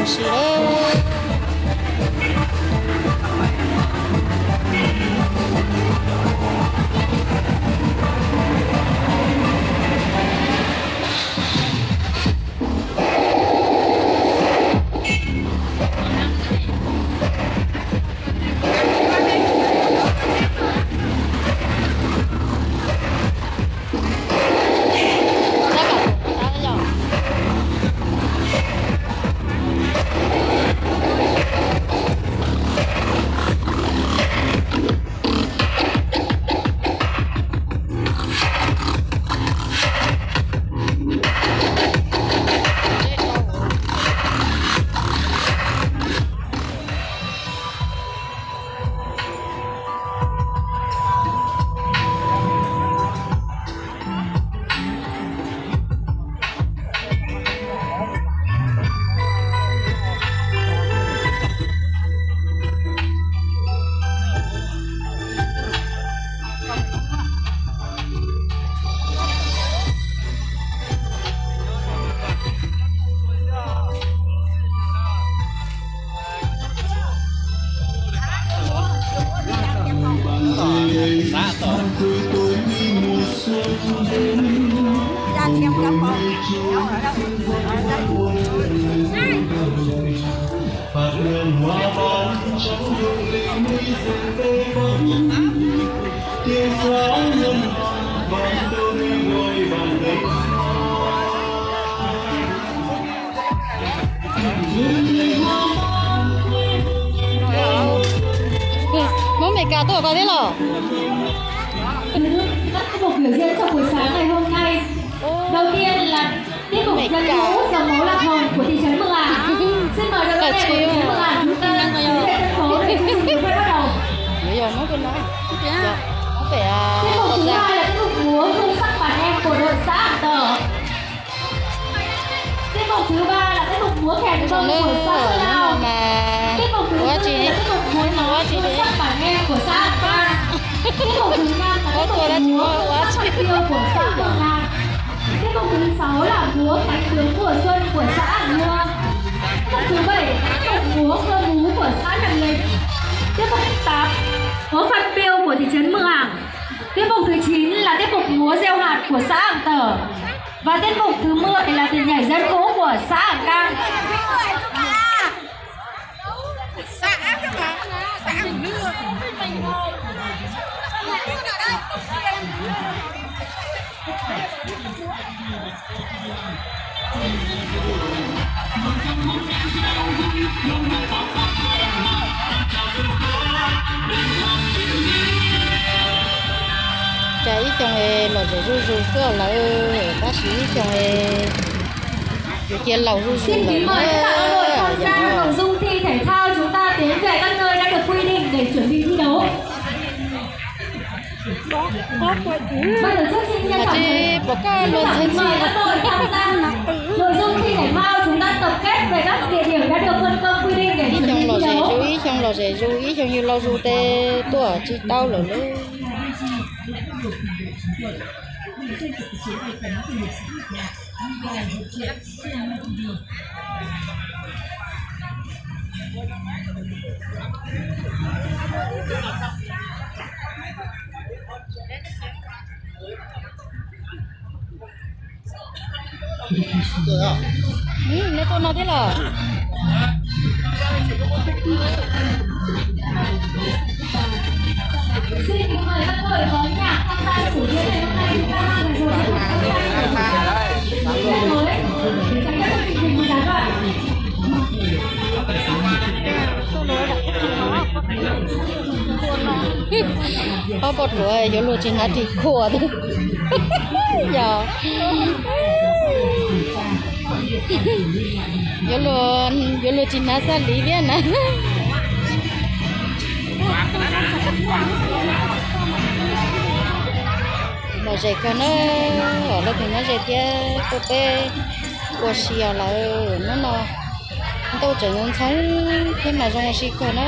đồng xí đấy. Ra xem cặp không? Đâu ở đâu? Ở đây. Phạt đường hoa ban trong đường lên núi rừng tây bắc, tiếng gió ngân vang tôi ngồi bàn cây bố mẹ cả tôi có thế nào? Các tiết mục biểu diễn trong buổi sáng ngày hôm nay. Đầu tiên là tiết mục dân vũ dòng máu lạc hồng của thị trấn Mường Ảng. Xin mời đội văn nghệ của thị trấn Mường Ảng chúng ta lên sân khấu để tiết mục bắt đầu. Bây giờ nó bên đó. Dạ. Nó phải Tiết mục thứ hai là tiết mục múa khung sắc bản em của đội xã Ảng Tở. Tiết mục thứ ba là tiết mục múa kèn công của xã Sơn Hào. Tiết mục thứ tư là tiết mục múa nói khung sắc bản em của xã Ảng Cang. Tiết mục thứ năm là tiết mục múa phạt tiêu của xã Mường Ảng. Tiết mục thứ 6 là múa cánh tướng mùa xuân của xã Ảng Hương. Tiết mục thứ 7 là tiết mục múa cơ múa của xã Nậm Lịch. Tiết mục thứ 8 múa phạt tiêu của thị trấn Mường Ảng. Tiết mục thứ 9 là tiết mục múa gieo hạt của xã Ảng Tở. Và tiết mục thứ 10 là tiết nhảy dân vũ của xã Ảng Cang. chạy chồng là để ru sữa là bác sĩ chồng để kia lầu ru Xin kính mời tất cả các đội tham gia nội dung thi thể thao chúng ta tiến về các nơi đã được quy định để chuẩn bị thi đấu. Bây giờ trước xin trân trọng mời các đội tham gia nội dung thi thể thao chúng ta tập kết về các địa điểm đã được phân công quy định để chuẩn bị thi đấu. trong lò rẻ chú ý trong như lò ru tê tua chỉ tao lửa luôn. Lấy con nào thế là Xin kính mời các đội có nhạc tham gia buổi diễn ngày hôm nay chúng ta mang về rồi một đứa vô lô trên hát thì khổ đấy giờ vô lô trên hát sao lý biết nè mà dạy cái nó ở đây thì nó dạy kia cô bé của xìa là nó tôi chỉ muốn sống khi mà trong xì của nó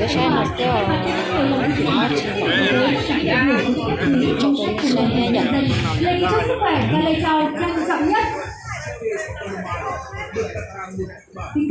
cái xe nó sẽ ở cho cái xe nhận lời chúc sức khỏe và lời chào trân trọng nhất.